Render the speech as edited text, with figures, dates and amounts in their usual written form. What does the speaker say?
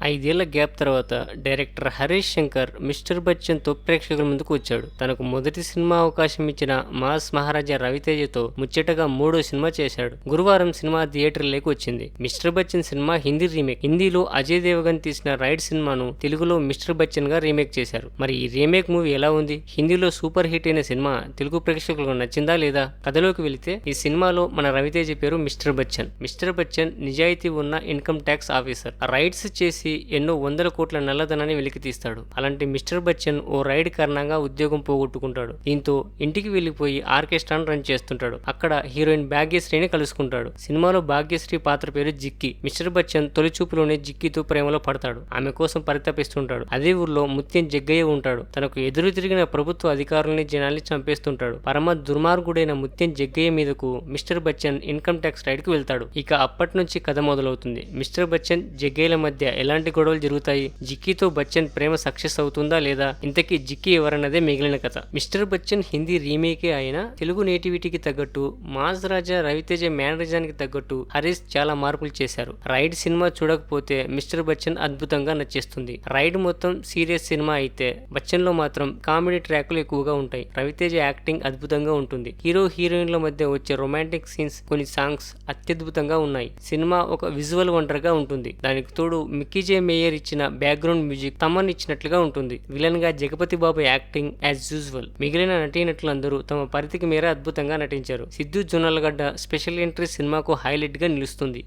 5 ఏళ్ల గ్యాప్ తర్వాత director Harish Shankar mister బచ్చన్తో ప్రేక్షకుల ముందుకు వచ్చాడు. తనకు మొదటి సినిమా అవకాశం ఇచ్చిన మాస్ మహారాజా రవితేజతో ముచ్చటగా 3వ సినిమా చేశాడు. గురువారం సినిమా థియేటర్లోకి వచ్చింది. Mister Bachchan cinema Hindi remake. హిందీలో అజయ్ దేవగన్ తీసిన రైడ్ సినిమాను తెలుగులో మిస్టర్ బచ్చన్ గా రీమేక్ చేశారు. మరి ఈ రీమేక్ మూవీ ఎలా ఉంది? హిందీలో సూపర్ హిట్ అయిన సినిమా తెలుగు ప్రేక్షకులకు నచ్చిందా లేదా? కథలోకి వెళితే ఈ సినిమాలో మన రవితేజ పేరు మిస్టర్ బచ్చన్. మిస్టర్ బచ్చన్ నిజాయితీ ఉన్న ఇన్కమ్ ట్యాక్స్ ఆఫీసర్. రైడ్స్ చేసి ఎన్నో వందల కోట్ల నల్లధనాన్ని వెలికి తీస్తాడు. అలాంటి మిస్టర్ బచ్చన్ ఓ రైడ్ కారణంగా ఉద్యోగం పోగొట్టుకుంటాడు. దీంతో ఇంటికి వెళ్లిపోయి ఆర్కెస్ట్రాను రన్ చేస్తుంటాడు. అక్కడ హీరోయిన్ భాగ్యశ్రీని కలుసుకుంటాడు. సినిమాలో భాగ్యశ్రీ పాత్ర పేరు జిక్కి. మిస్టర్ బచ్చన్ తొలి చూపులోనే జిక్కితో ప్రేమలో పడతాడు. ఆమె కోసం పరితపిస్తుంటాడు. అదే ఊర్లో ముత్యం జగ్గయ్య ఉంటాడు. తనకు ఎదురు తిరిగిన ప్రభుత్వ అధికారుల్ని జనాల్ని చంపేస్తుంటాడు. పరమ దుర్మార్గుడైన ముత్యం జగ్గయ్య మీదకు mister Bachchan income tax raid కు వెళ్తాడు. ఇక అప్పటి నుంచి కథ మొదలవుతుంది. మిస్టర్ బచ్చన్ జగ్గయ్యల మధ్య ఎలాంటి గొడవలు జరుగుతాయి? జిక్కీతో బచ్చన్ ప్రేమ సక్సెస్ అవుతుందా లేదా? ఇంతకీ జిక్కీ ఎవరన్నదే మిగిలిన కథ. మిస్టర్ బచ్చన్ హిందీ రీమేకే అయినా తెలుగు నేటివిటీకి తగ్గట్టు మాస్ రాజా రవితేజ మేనరిజానికి తగ్గట్టు హరీష్ చాలా మార్పులు చేశారు. రైడ్ సినిమా చూడకపోతే మిస్టర్ బచ్చన్ అద్భుతంగా నచ్చేస్తుంది. రైడ్ మొత్తం సీరియస్ సినిమా అయితే బచ్చన్ లో మాత్రం కామెడీ ట్రాకులు ఎక్కువగా ఉంటాయి. రవితేజ యాక్టింగ్ అద్భుతంగా ఉంటుంది. హీరో హీరోయిన్ల మధ్య వచ్చే రొమాంటిక్ సీన్స్, కొన్ని సాంగ్స్ అత్యద్భుతంగా ఉన్నాయి. సినిమా ఒక విజువల్ వండర్ గా ఉంటుంది. దానికి తోడు మిక్కీజే మేయర్ ఇచ్చిన బ్యాక్గ్రౌండ్ మ్యూజిక్ తమన్ ఇచ్చినట్లుగా ఉంటుంది. విలన్ గా జగపతి బాబు యాక్టింగ్ యాజ్ యూజువల్. మిగిలిన నటీనటులందరూ తమ పరిధికి మేర అద్భుతంగా నటించారు. సిద్ధు జొన్నలగడ్డ స్పెషల్ ఎంట్రీ సినిమాకు హైలైట్ గా నిలుస్తుంది.